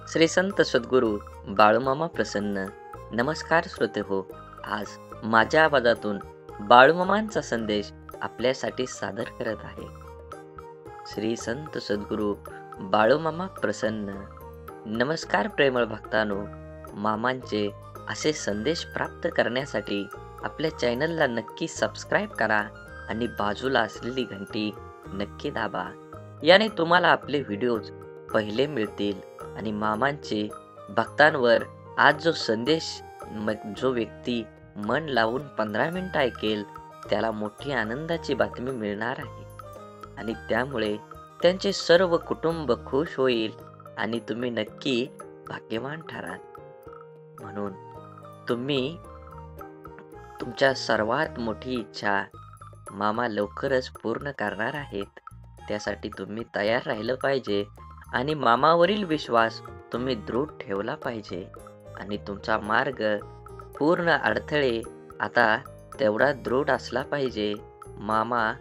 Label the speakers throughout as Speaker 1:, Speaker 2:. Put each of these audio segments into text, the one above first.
Speaker 1: श्री संत सद्गुरू बाळूमामा प्रसन्न. नमस्कार श्रोते हो. आज माझ्या आवाजातून बाळूमामांचा संदेश आपल्यासाठी सादर करत आहे. श्री संत सद्गुरू बाळूमामा प्रसन्न. नमस्कार प्रेमळ भक्तांनो. मामांचे असे संदेश प्राप्त करण्यासाठी आपल्या चॅनलला नक्की सबस्क्राईब करा आणि बाजूला असलेली घंटी नक्की दाबा. याने तुम्हाला आपले व्हिडिओज पहिले मिळतील आणि मामांचे भक्तांवर आज जो संदेश जो व्यक्ती मन लावून 15 मिनिटं ऐकेल त्याला मोठी आनंदाची बातमी मिळणार आहे आणि त्यामुळे त्यांचे सर्व कुटुंब खुश होईल आणि तुम्ही नक्की भाग्यवान ठराल. म्हणून तुम्ही तुमच्या सर्वात मोठी इच्छा मामा लवकरच पूर्ण करणार आहेत. त्यासाठी तुम्ही तयार राहिलं पाहिजे आणि मामावरील विश्वास तुम्ही दृढ ठेवला पाहिजे आणि तुमचा मार्ग पूर्ण अडथळे आता तेवढा दृढ असला पाहिजे. मामा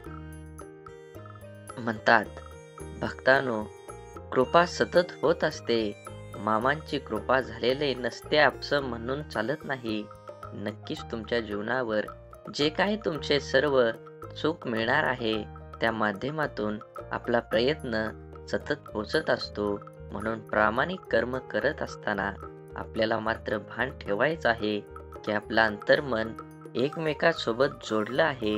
Speaker 1: म्हणतात, भक्तांनो, कृपा सतत होत असते. मामांची कृपा झालेले नसते आपसं म्हणून चालत नाही. नक्कीच तुमच्या जीवनावर जे काही तुमचे सर्व सुख मिळणार आहे त्या माध्यमातून आपला प्रयत्न सतत पोचत असतो. म्हणून प्रामाणिक कर्म करत असताना आपल्याला मात्र भान ठेवायचं आहे की आपलं अंतर्मन एकमेकांसोबत जोडलं आहे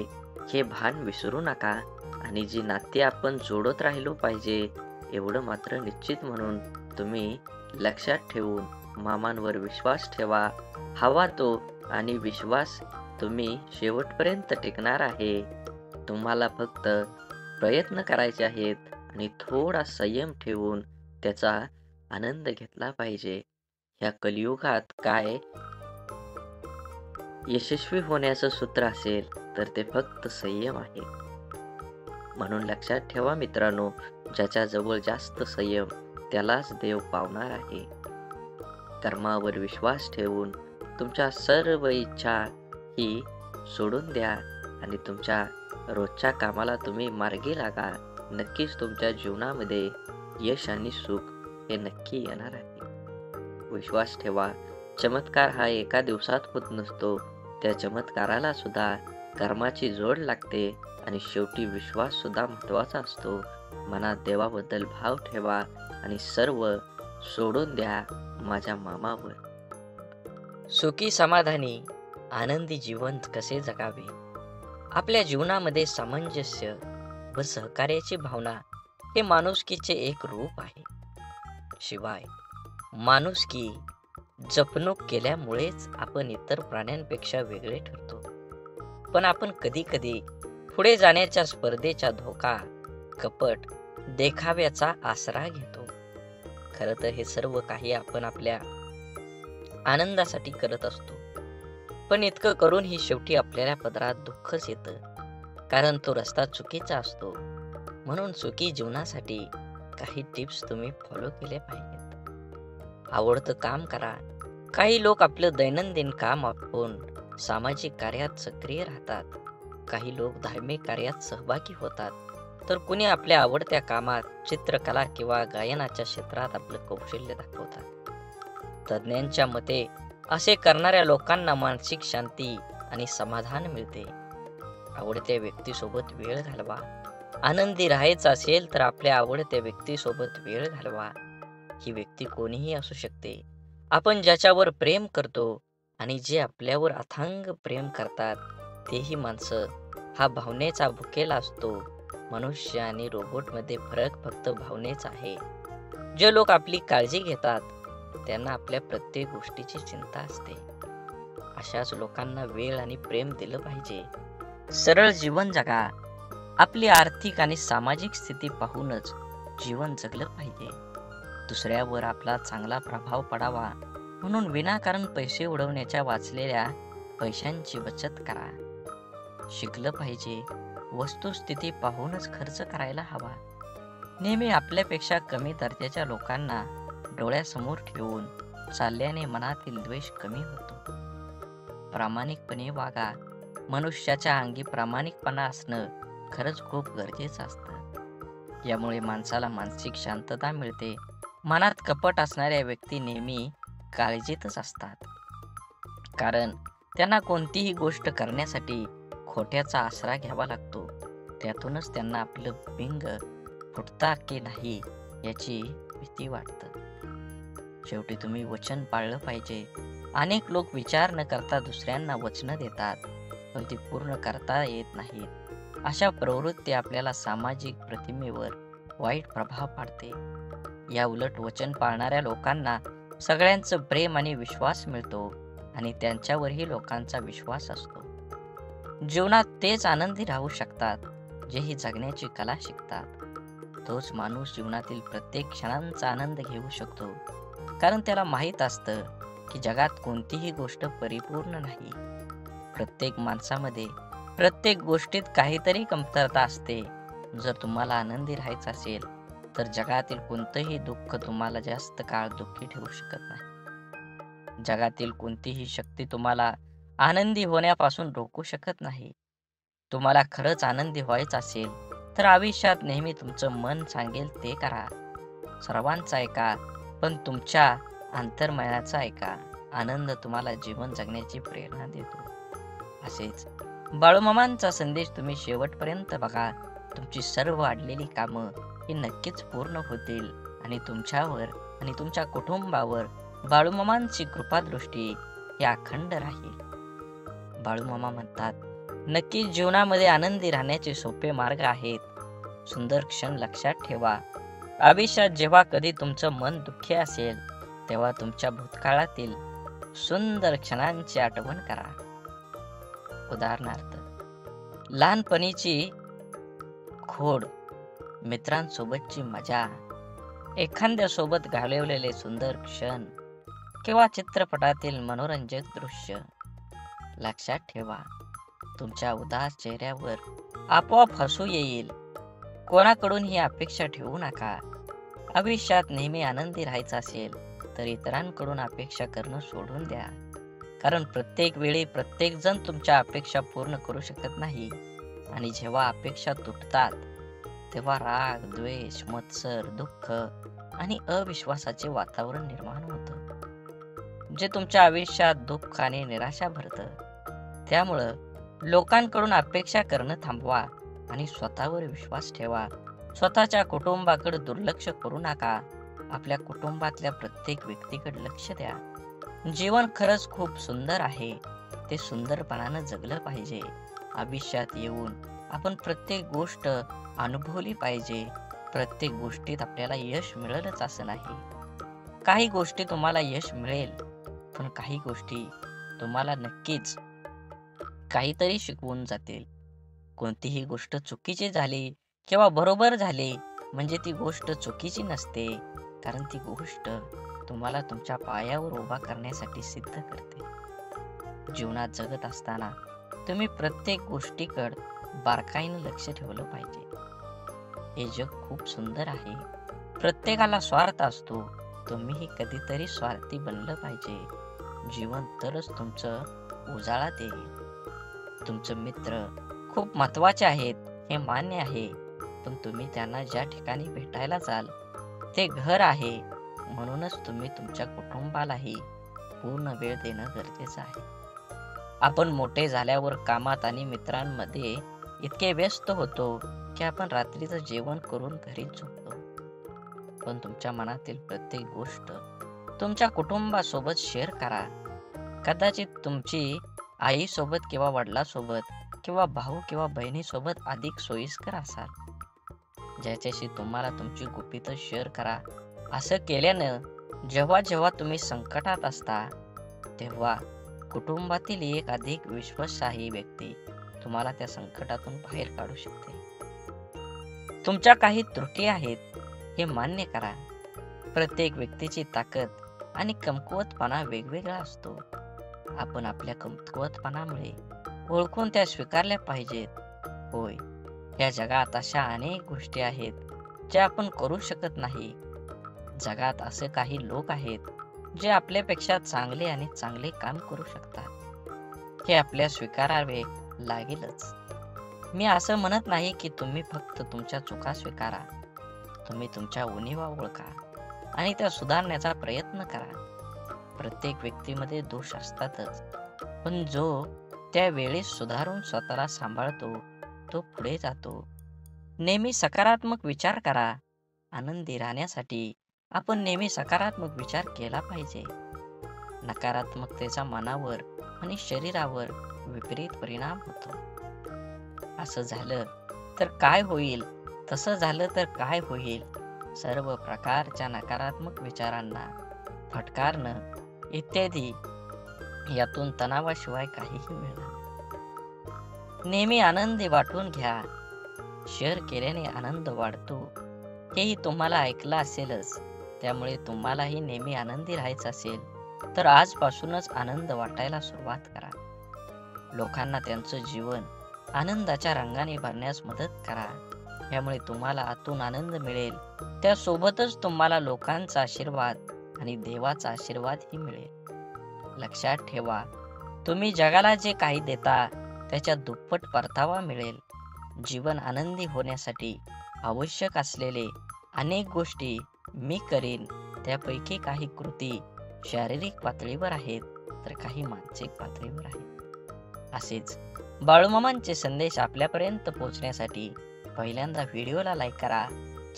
Speaker 1: हे भान विसरू नका आणि जी नाती आपण जोडत राहिलो पाहिजे एवढं मात्र निश्चित म्हणून तुम्ही लक्षात ठेवून मामांवर विश्वास ठेवा. हवा तो आणि विश्वास तुम्ही शेवटपर्यंत टिकणार आहे. तुम्हाला फक्त प्रयत्न करायचे आहेत आणि थोडा संयम ठेवून त्याचा आनंद घेतला पाहिजे. ह्या कलियुगात काय यशस्वी होण्याचं सूत्र असेल तर ते फक्त संयम आहे. म्हणून लक्षात ठेवा मित्रांनो, ज्याच्याजवळ जास्त संयम त्यालाच देव पावणार आहे. कर्मावर विश्वास ठेवून तुमच्या सर्व इच्छा ही सोडून द्या आणि तुमच्या रोजच्या कामाला तुम्ही मार्गी लागा. नक्कीच तुमच्या जीवनामध्ये यश आणि सुख हे नक्की येणार आहे. विश्वास ठेवा. चमत्कार हा एका दिवसात होत नसतो. त्या चमत्काराला सुद्धा कर्माची जोड लागते आणि शेवटी विश्वास सुद्धा महत्त्वाचा असतो. मनात देवाबद्दल भाव ठेवा आणि सर्व सोडून द्या माझ्या मामावर. सुखी समाधानी आनंदी जीवन कसे जगावे? आपल्या जीवनामध्ये सामंजस्य व सहकार्याची भावना हे माणुसकीचे एक रूप आहे. शिवाय माणुसकी जपणूक केल्यामुळेच आपण इतर प्राण्यांपेक्षा वेगळे ठरतो. पण आपण कधी कधी पुढे जाण्याच्या स्पर्धेचा धोका, कपट, देखाव्याचा आसरा घेतो. खरं तर हे सर्व काही आपण आपल्या आनंदासाठी करत असतो. पण इतकं करूनही शेवटी आपल्याला पदरात दुःखच येतं, कारण तो रस्ता चुकीचा असतो. म्हणून सुखी जीवनासाठी काही टिप्स तुम्ही फॉलो केले पाहिजेत. आवडतं काम करा. काही लोक आपलं दैनंदिन काम आपण सामाजिक कार्यात सक्रिय राहतात. काही लोक धार्मिक कार्यात सहभागी होतात, तर कुणी आपल्या आवडत्या कामात चित्रकला किंवा गायनाच्या क्षेत्रात आपलं कौशल्य दाखवतात. तज्ज्ञांच्या मते असे करणाऱ्या लोकांना मानसिक शांती आणि समाधान मिळते. आवडत्या व्यक्तीसोबत वेळ घालवा. आनंदी राहायचं असेल तर आपल्या आवडत्या व्यक्तीसोबत वेळ घालवा. ही व्यक्ती कोणीही असू शकते. आपण ज्याच्यावर प्रेम करतो आणि जे आपल्यावर अथांग प्रेम करतात तेही माणसं हा भावनेचा भुकेला असतो. मनुष्य आणि रोबोटमध्ये फरक फक्त भावनेचा आहे. जे लोक आपली काळजी घेतात त्यांना आपल्या प्रत्येक गोष्टीची चिंता असते. अशाच लोकांना वेळ आणि प्रेम दिलं पाहिजे. सरळ जीवन जगा. आपली आर्थिक आणि सामाजिक स्थिती पाहूनच जीवन जगलं पाहिजे. दुसऱ्यावर आपला चांगला प्रभाव पडावा म्हणून विनाकारण पैसे उडवण्याच्या वाचलेल्या पैशांची बचत करा. शिकलं पाहिजे. वस्तुस्थिती पाहूनच खर्च करायला हवा. नेहमी आपल्यापेक्षा कमी दर्जाच्या लोकांना डोळ्यासमोर ठेवून चालल्याने मनातील द्वेष कमी होतो. प्रामाणिकपणे वागा. मनुष्याच्या अंगी प्रामाणिकपणा असणं खरंच खूप गरजेचं असतं. यामुळे माणसाला मानसिक शांतता मिळते. मनात कपट असणाऱ्या व्यक्ती नेहमी काळजीतच असतात, कारण त्यांना कोणतीही गोष्ट करण्यासाठी खोट्याचा आसरा घ्यावा लागतो. त्यातूनच त्यांना आपलं बिंग फुटता की नाही याची भीती वाटतं. शेवटी तुम्ही वचन पाळलं पाहिजे. अनेक लोक विचार न करता दुसऱ्यांना वचनं देतात, पण ती पूर्ण करता येत नाहीत. अशा प्रवृत्ती आपल्याला सामाजिक प्रतिमेवर वाईट प्रभाव पाडते. या उलट वचन पाळणाऱ्या लोकांना सगळ्यांचं प्रेम आणि विश्वास मिळतो आणि त्यांच्यावरही लोकांचा विश्वास असतो. जीवनात तेच आनंदी राहू शकतात, जे ही जगण्याची कला शिकतात. तोच माणूस जीवनातील प्रत्येक क्षणांचा आनंद घेऊ शकतो, कारण त्याला माहीत असतं की जगात कोणतीही गोष्ट परिपूर्ण नाही. प्रत्येक माणसामध्ये प्रत्येक गोष्टीत काहीतरी कमतरता असते. जर तुम्हाला आनंदी राहायचं असेल तर जगातील कोणतंही दुःख तुम्हाला जास्त काळ दुःखी ठेवू शकत नाही. जगातील कोणतीही शक्ती तुम्हाला आनंदी होण्यापासून रोखू शकत नाही. तुम्हाला खरंच आनंदी व्हायचं असेल तर आयुष्यात नेहमी तुमचं मन सांगेल ते करा. सर्वांचं ऐका, पण तुमच्या अंतर्मनाचा ऐका. आनंद तुम्हाला जीवन जगण्याची प्रेरणा देतो. असेच बाळूमामांचा संदेश तुम्ही शेवटपर्यंत बघा. तुमची सर्व अडलेली कामं ही नक्कीच पूर्ण होतील आणि तुमच्यावर आणि तुमच्या कुटुंबावर बाळूमामांची कृपादृष्टी ही अखंड राहील. बाळूमामा म्हणतात, नक्कीच जीवनामध्ये आनंदी राहण्याचे सोपे मार्ग आहेत. सुंदर क्षण लक्षात ठेवा. आयुष्यात जेव्हा कधी तुमचं मन दुःखी असेल तेव्हा तुमच्या भूतकाळातील सुंदर क्षणांची आठवण करा. उदाहरणार्थ, लहानपणीची खोड, मित्रांसोबतची मजा, एखाद्यासोबत घालवलेले सुंदर क्षण किंवा चित्रपटातील मनोरंजक दृश्य. लक्षात ठेवा, तुमच्या उदास चेहऱ्यावर आपोआप हसू येईल. कोणाकडून ही अपेक्षा ठेवू नका. आयुष्यात नेहमी आनंदी राहायचं असेल तर इतरांकडून अपेक्षा करणं सोडून द्या, कारण प्रत्येक वेळी प्रत्येक जण तुमच्या अपेक्षा पूर्ण करू शकत नाही. आणि जेव्हा अपेक्षा तुटतात तेव्हा राग, द्वेष, मत्सर, दुःख आणि अविश्वासाचे वातावरण निर्माण होतं, जे तुमच्या आयुष्यात दुःख आणि निराशा भरतं. त्यामुळं लोकांकडून अपेक्षा करणं थांबवा आणि स्वतःवर विश्वास ठेवा. स्वतःच्या कुटुंबाकडे दुर्लक्ष करू नका. आपल्या कुटुंबातल्या प्रत्येक व्यक्तीकडे लक्ष द्या. जीवन खरंच खूप सुंदर आहे, ते सुंदरपणानं जगलं पाहिजे. आयुष्यात येऊन आपण प्रत्येक गोष्ट अनुभवली पाहिजे. प्रत्येक गोष्टीत आपल्याला यश मिळेलच असं नाही. काही गोष्टी तुम्हाला यश मिळेल, पण काही गोष्टी तुम्हाला नक्कीच काहीतरी शिकवून जातील. कोणतीही गोष्ट चुकीची झाली किंवा बरोबर झाली म्हणजे ती गोष्ट चुकीची नसते, कारण ती गोष्ट तुम्हाला तुमच्या पायावर उभा करण्यासाठी सिद्ध करते. जीवनात जगत असताना तुम्ही प्रत्येक गोष्टीकडे बारकाईनं लक्ष ठेवलं पाहिजे. हे जग खूप सुंदर आहे. प्रत्येकाला स्वार्थ असतो. तुम्हीही कधीतरी स्वार्थी बनलं पाहिजे. जीवन तरच तुमचं उजाळात येईल. तुमचं मित्र खूप महत्वाचे आहेत हे मान्य आहे, पण तुम्ही त्यांना ज्या ठिकाणी भेटायला जाल ते घर आहे. म्हणूनच तुम्ही तुमच्या कुटुंबालाही पूर्ण वेळ देणं गरजेचं आहे. आपण मोठे झाल्यावर कामात आणि मित्रांमध्ये इतके व्यस्त होतो की आपण रात्रीचं जेवण करून घरीच झोपतो. पण तुमच्या मनातील प्रत्येक गोष्ट तुमच्या कुटुंबासोबत शेअर करा. कदाचित तुमची आईसोबत किंवा वडिलांसोबत किंवा भाऊ किंवा बहिणीसोबत अधिक सोयीस्कर असाल. ज्याच्याशी तुम्हाला तुमची गुपितं शेअर करा. असं केल्यानं जेव्हा जेव्हा तुम्ही संकटात असता तेव्हा कुटुंबातील एक अधिक विश्वासार्ह व्यक्ती तुम्हाला त्या संकटातून बाहेर काढू शकते. तुमच्या काही त्रुटी आहेत हे मान्य करा. प्रत्येक व्यक्तीची ताकद आणि कमकुवतपणा वेगवेगळा असतो. आपण आपल्या कमकुवतपणामुळे ओळखून त्या स्वीकारल्या पाहिजेत. होय, या जगात अशा अनेक गोष्टी आहेत ज्या आपण करू शकत नाही. जगात असे काही लोक आहेत जे आपल्यापेक्षा चांगले आणि चांगले काम करू शकतात. हे आपल्या स्वीकारावे लागेलच. मी असं म्हणत नाही की तुम्ही फक्त तुमच्या चुका स्वीकारा. तुम्ही तुमच्या उणिवा ओळखा आणि त्या सुधारण्याचा प्रयत्न करा. प्रत्येक व्यक्तीमध्ये दोष असतातच, पण जो त्यावेळी सुधारून स्वतःला सांभाळतो तो पुढे जातो. नेहमी सकारात्मक विचार करा. आनंदी राहण्यासाठी आपण नेहमी सकारात्मक विचार केला पाहिजे. नकारात्मकतेचा मनावर आणि शरीरावर विपरीत परिणाम होतो. असं झालं तर काय होईल, तसं झालं तर काय होईल, सर्व प्रकारच्या नकारात्मक विचारांना फटकारणं इत्यादी यातून तणावाशिवाय काहीही मिळणार नाही. नेहमी आनंदी वाटून घ्या. शेअर केल्याने आनंद वाढतो, हेही तुम्हाला ऐकलं असेलच. त्यामुळे तुम्हालाही नेहमी आनंदी राहायचं असेल तर आजपासूनच आनंद वाटायला सुरुवात करा. लोकांना त्यांचं जीवन आनंदाच्या रंगाने भरण्यास मदत करा. यामुळे तुम्हाला आतून आनंद मिळेल. त्यासोबतच तुम्हाला लोकांचा आशीर्वाद आणि देवाचा आशीर्वादही मिळेल. लक्षात ठेवा, तुम्ही जगाला जे काही देता त्याच्या दुप्पट परतावा मिळेल. जीवन आनंदी होण्यासाठी आवश्यक असलेले अनेक गोष्टी मी करीन. त्यापैकी काही कृती शारीरिक पातळीवर आहेत तर काही मानसिक पातळीवर आहेत. असेच बाळूमामांचे संदेश आपल्यापर्यंत पोहोचण्यासाठी पहिल्यांदा व्हिडिओला लाईक करा.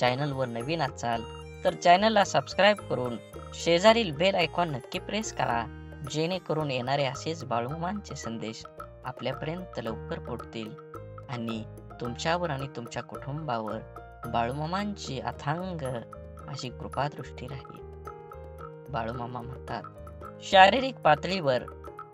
Speaker 1: चॅनलवर नवीन असाल तर चॅनलला सबस्क्राईब करून शेजारील बेल आयकॉन नक्की प्रेस करा, जेणेकरून येणारे असेच बाळूमामांचे संदेश आपल्यापर्यंत लवकर पोहोचतील आणि तुमच्यावर आणि तुमच्या कुटुंबावर बाळूमामांची अथांग अशी कृपादृष्टी राहील. बाळूमामा म्हणतात, शारीरिक पातळीवर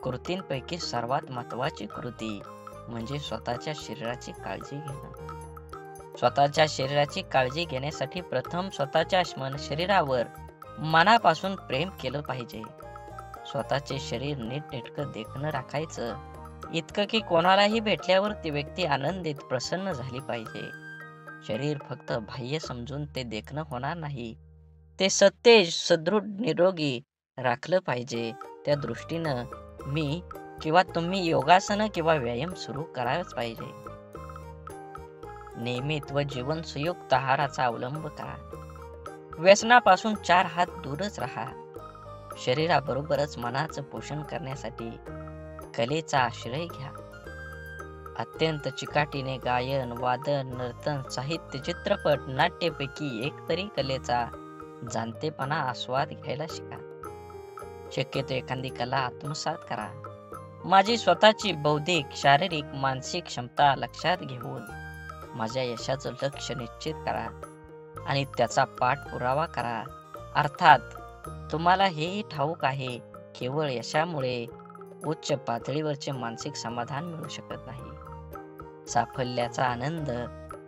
Speaker 1: कृतींपैकी सर्वात महत्वाची कृती म्हणजे स्वतःच्या शरीराची काळजी घेणं. स्वतःच्या शरीराची काळजी घेण्यासाठी प्रथम स्वतःच्या शरीरावर मनापासून प्रेम केलं पाहिजे. स्वतःचे शरीर नीटनेटकं देखणं राखायचं, इतकं की कोणालाही भेटल्यावर ती व्यक्ती आनंदित प्रसन्न झाली पाहिजे. शरीर फक्त बाह्य समजून ते देखणं होणार नाही, ते सतेज सदृढ निरोगी राखलं पाहिजे. त्या दृष्टीनं मी किंवा तुम्ही योगासनं किंवा व्यायाम सुरू करायलाच पाहिजे. नियमित व जीवन संयुक्त आहाराचा अवलंब करा. व्यसनापासून 4 हात दूरच राहा. शरीराबरोबरच मनाचं पोषण करण्यासाठी कलेचा आश्रय घ्या. अत्यंत चिकाटीने गायन, वादन, नर्तन, साहित्य, चित्रपट, नाट्यपैकी एक तरी कलेचा जाणतेपणा आस्वाद घ्यायला शिका. शक्यतो एखादी कला आत्मसात करा. माझी स्वतःची बौद्धिक, शारीरिक, मानसिक क्षमता लक्षात घेऊन माझ्या यशाचं लक्ष्य निश्चित करा आणि त्याचा पाठपुरावा करा. अर्थात तुम्हाला हेही ठाऊक आहे, केवळ यशामुळे उच्च पातळीवरचे मानसिक समाधान मिळू शकत नाही. साफल्याचा आनंद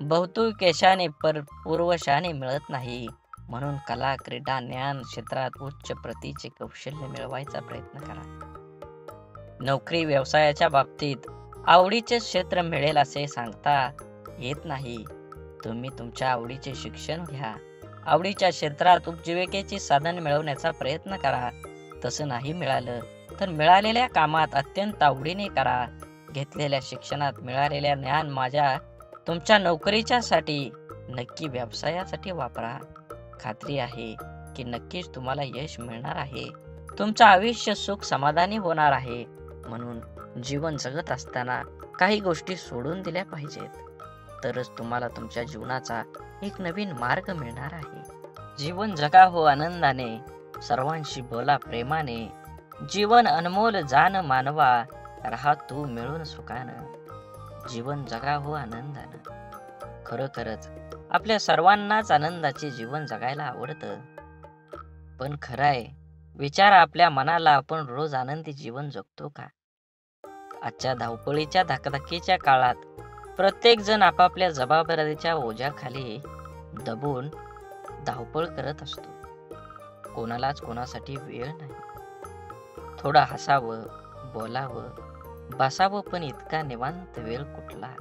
Speaker 1: बहुतेक यशाने पूर्वशाने मिळत नाही. म्हणून कला, क्रीडा, ज्ञान क्षेत्रात उच्च प्रतीचे कौशल्य मिळवायचा प्रयत्न करा. नोकरी व्यवसायाच्या बाबतीत आवडीचे क्षेत्र मिळेल असे सांगता येत नाही. तुम्ही तुमच्या आवडीचे शिक्षण घ्या. आवडीच्या क्षेत्रात उपजीविकेचे साधन मिळवण्याचा प्रयत्न करा. तसं नाही मिळालं तर मिळालेल्या कामात अत्यंत आवडीने करा. घेतलेल्या शिक्षणात मिळालेल्या ज्ञान तुमच्या नोकरीच्या साठी नक्की व्यवसायासाठी वापरा. खात्री आहे की नक्कीच तुम्हाला यश मिळणार आहे. तुमचं आयुष्य सुख समाधानी होणार आहे. म्हणून जीवन जगत असताना काही गोष्टी सोडून दिल्या पाहिजेत, तरच तुम्हाला तुमच्या जीवनाचा एक नवीन मार्ग मिळणार आहे. जीवन जगा हो आनंदाने, सर्वांशी बोला प्रेमाने. जीवन अनमोल जाण मानवा, राहा तू मिळून सुखानं. जीवन जगा हो आनंदानं. खरोखरच आपल्या सर्वांनाच आनंदाचे जीवन जगायला आवडतं. पण खरंय, विचारा आपल्या मनाला, आपण रोज आनंदी जीवन जगतो का? आजच्या धावपळीच्या धकाधकीच्या काळात प्रत्येक जण आपापल्या जबाबदारीच्या ओझ्याखाली दबून धावपळ करत असतो. कोणालाच कोणासाठी वेळ नाही. थोडं हसावं, बोलावं, बसावं, पण इतका निवांत वेळ कुठला?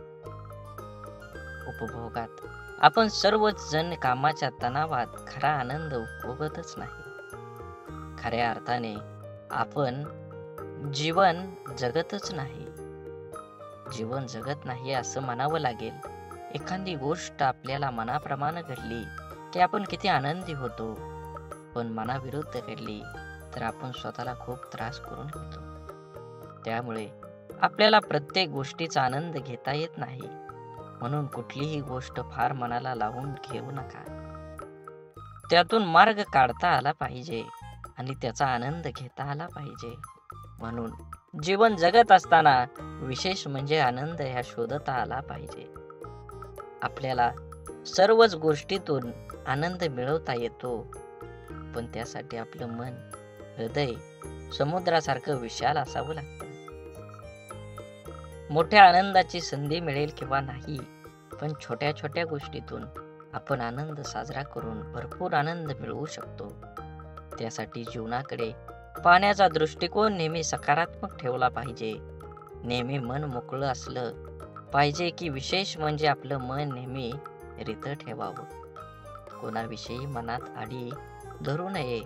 Speaker 1: उपभोगात आपण सर्वच जण कामाच्या तणावात खरा आनंद उपभोगतच नाही. खऱ्या अर्थाने आपण जीवन जगतच नाही. जीवन जगत नाही असं म्हणावं लागेल. एखादी गोष्ट आपल्याला मनाप्रमाणे घडली की आपण किती आनंदी होतो.
Speaker 2: आपण मनाविरुद्ध घडली तर आपण स्वतःला खूप त्रास करून घेतो. त्यामुळे आपल्याला प्रत्येक गोष्टीचा आनंद घेता येत नाही. म्हणून कुठलीही गोष्ट फार मनाला लावून घेऊ नका. त्यातून मार्ग काढता आला पाहिजे आणि त्याचा आनंद घेता आला पाहिजे. म्हणून जीवन जगत असताना विशेष म्हणजे आनंद ह्या शोधता आला पाहिजे. आपल्याला सर्वच गोष्टीतून आनंद मिळवता येतो, पण त्यासाठी आपलं मन, हृदय समुद्रासारखं विशाल असावं लागतं. मोठ्या आनंदाची संधी मिळेल किंवा नाही, पण छोट्या छोट्या गोष्टीतून आपण आनंद साजरा करून भरपूर आनंद मिळवू शकतो. त्यासाठी जीवनाकडे पाहण्याचा दृष्टिकोन नेहमी सकारात्मक ठेवला पाहिजे. नेहमी मन मोकळं असलं पाहिजे की विशेष म्हणजे आपलं मन नेहमी रितं ठेवावं. कोणाविषयी मनात आडी धरू नये.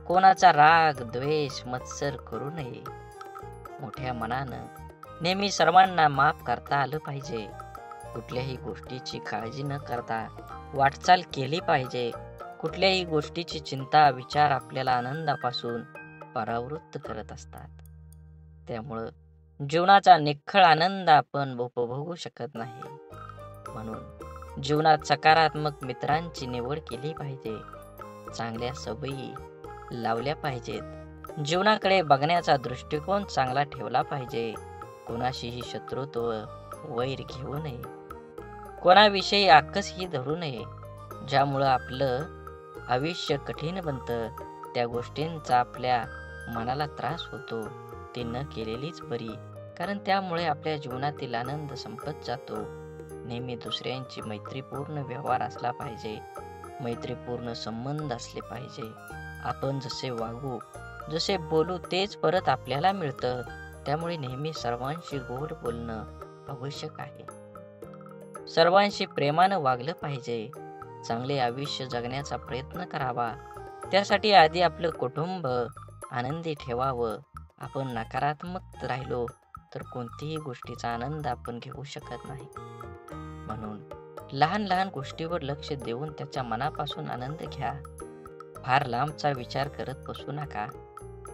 Speaker 2: कोणाचा राग, द्वेष, मत्सर करू नये. मोठ्या मनानं नेहमी सर्वांना माफ करता आलं पाहिजे. कुठल्याही गोष्टीची काळजी न करता वाटचाल केली पाहिजे. कुठल्याही गोष्टीची चिंता, विचार आपल्याला आनंदापासून परावृत्त करत असतात. त्यामुळं जीवनाचा निखळ आनंद आपण उपभोगू शकत नाही. म्हणून जीवनात सकारात्मक मित्रांची निवड केली पाहिजे. चांगल्या सवयी लावल्या पाहिजेत. जीवनाकडे बघण्याचा दृष्टिकोन चांगला ठेवला पाहिजे. कोणाशीही शत्रुत्व, वैर घेऊ नये. कोणाविषयी आकसही धरू नये. ज्यामुळं आपलं आयुष्य कठीण बनतं, त्या गोष्टींचा आपल्या मनाला त्रास होतो, ते न केलेलीच बरी. कारण त्यामुळे आपल्या जीवनातील आनंद संपत जातो. नेहमी दुसऱ्यांची मैत्रीपूर्ण व्यवहार असला पाहिजे. मैत्रीपूर्ण संबंध असले पाहिजे. आपण जसे वागू, जसे बोलू तेच परत आपल्याला मिळतं. त्यामुळे नेहमी सर्वांशी गोड बोलणं आवश्यक आहे. सर्वांशी प्रेमानं वागलं पाहिजे. चांगले आयुष्य जगण्याचा प्रयत्न करावा. त्यासाठी आधी आपलं कुटुंब आनंदी ठेवावं. आपण नकारात्मक राहिलो तर कोणतीही गोष्टीचा आनंद आपण घेऊ शकत नाही. म्हणून लहान लहान गोष्टीवर लक्ष देऊन त्याच्या मनापासून आनंद घ्या. फार लांबचा विचार करत बसू नका.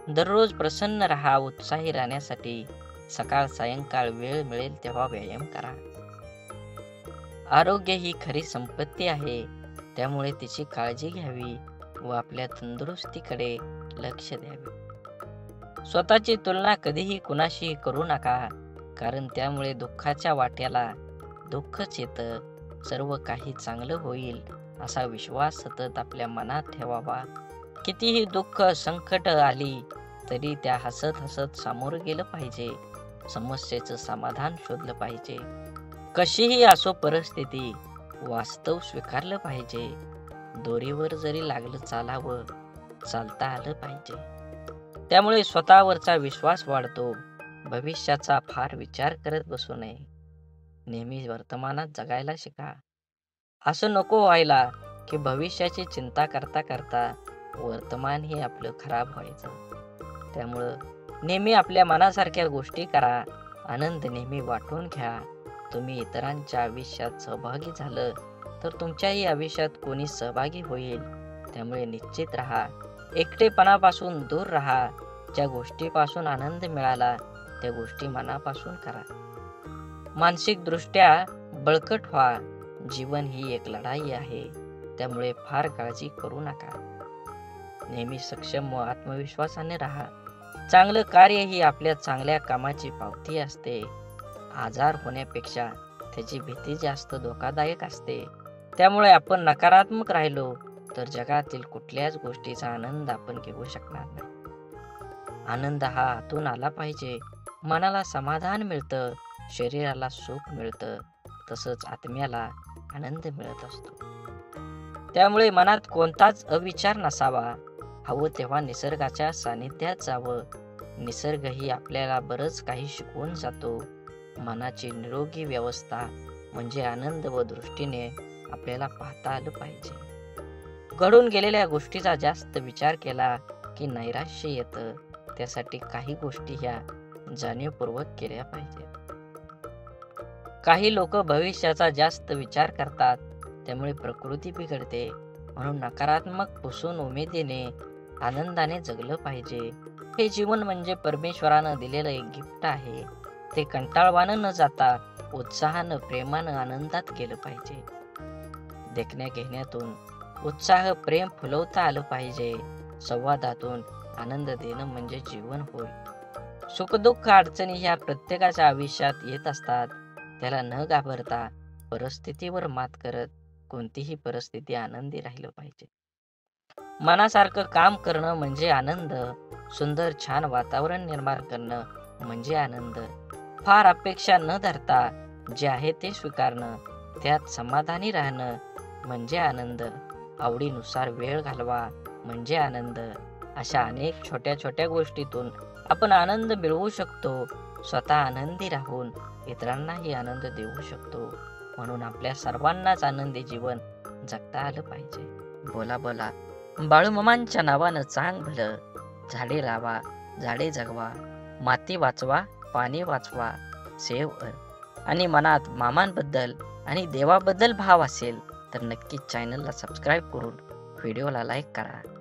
Speaker 2: दररोज प्रसन्न राहा. उत्साही राहण्यासाठी सकाळ सायंकाळ वेळ मिळेल तेव्हा व्यायाम करा. आरोग्य ही खरी संपत्ती आहे. त्यामुळे तिची काळजी घ्यावी व आपल्या तंदुरुस्तीकडे लक्ष द्यावे. स्वतःची तुलना कधीही कुणाशी करू नका, कारण त्यामुळे दुःखाच्या वाट्याला दुःखच येतं. सर्व काही चांगलं होईल असा विश्वास सतत आपल्या मनात ठेवावा. कितीही दुःख, संकट आली तरी त्या हसत हसत सामोरं गेलं पाहिजे. समस्येचं समाधान शोधलं पाहिजे. कशीही असो परिस्थिती, वास्तव स्वीकारलं पाहिजे. दोरीवर जरी लागलं चालावं, चालता आलं पाहिजे. त्यामुळे स्वतःवरचा विश्वास वाढतो. भविष्याचा फार विचार करत बसू नये. नेहमी वर्तमानात जगायला शिका. असं नको व्हायला की भविष्याची चिंता करता करता वर्तमानही आपलं खराब व्हायचं. त्यामुळं नेहमी आपल्या मनासारख्या गोष्टी करा. आनंद नेहमी वाटून घ्या. तुम्ही इतरांच्या आयुष्यात सहभागी झालं तर तुमच्याही आयुष्यात कोणी सहभागी होईल. त्यामुळे निश्चित राहा. एकटेपणापासून दूर राहा. ज्या गोष्टीपासून आनंद मिळाला त्या गोष्टी मनापासून करा. मानसिक दृष्ट्या बळकट व्हा. जीवन ही एक लढाई आहे. त्यामुळे फार काळजी करू नका. नेहमी सक्षम व आत्मविश्वासाने राहा. चांगलं कार्य ही आपल्या चांगल्या कामाची पावती असते. आजार होण्यापेक्षा त्याची भीती जास्त धोकादायक असते. त्यामुळे आपण नकारात्मक राहिलो तर जगातील कुठल्याच गोष्टीचा आनंद आपण घेऊ शकणार नाही. आनंद हा आतून आला पाहिजे. मनाला समाधान मिळतं, शरीराला सुख मिळतं, तसंच आत्म्याला आनंद मिळत असतो. त्यामुळे मनात कोणताच अविचार नसावा. हवं तेव्हा निसर्गाच्या सानिध्यात जावं. निसर्गही आपल्याला बरंच काही शिकवून जातो. मनाची निरोगी व्यवस्था म्हणजे आनंद व दृष्टीने आपल्याला पाहता आलं पाहिजे. घडून गेलेल्या गोष्टीचा जास्त विचार केला की नैराश्य येतं. त्यासाठी काही गोष्टी ह्या जाणीवपूर्वक केल्या पाहिजेत. काही लोक भविष्याचा जास्त विचार करतात, त्यामुळे प्रकृती बिघडते. म्हणून नकारात्मक पुसून उमेदीने आनंदाने जगलं पाहिजे. हे जीवन म्हणजे परमेश्वरानं दिलेलं एक गिफ्ट आहे. ते कंटाळवाणं न जाता उत्साहानं, प्रेमानं, आनंदात केलं पाहिजे. देखण्या घेण्यातून उत्साह, प्रेम फुलवता आलं पाहिजे. संवादातून आनंद देणं म्हणजे जीवन होय. सुखदुःख, अडचणी ह्या प्रत्येकाच्या आयुष्यात येत असतात. त्याला न घाबरता परिस्थितीवर मात करत कोणतीही परिस्थिती आनंदी राहिलं पाहिजे. मनासारखं काम करणं म्हणजे आनंद. सुंदर छान वातावरण निर्माण करणं म्हणजे आनंद. फार अपेक्षा न धरता जे आहे ते स्वीकारणं, त्यात समाधानी राहणं म्हणजे आनंद. आवडीनुसार वेळ घालवा म्हणजे आनंद. अशा अनेक छोट्या छोट्या गोष्टीतून आपण आनंद मिळवू शकतो. स्वतः आनंदी राहून इतरांनाही आनंद देऊ शकतो. म्हणून आपल्या सर्वांनाच आनंदी जीवन जगता आलं पाहिजे. बोला बोला बाळूमामांच्या नावानं चांग भलं. झाडे लावा, झाडे जगवा, माती वाचवा, पाणी वाचवा, सेव आणि मनात मामांबद्दल आणि देवाबद्दल भाव असेल तर नक्कीच चॅनलला सबस्क्राईब करून व्हिडिओला लाईक करा.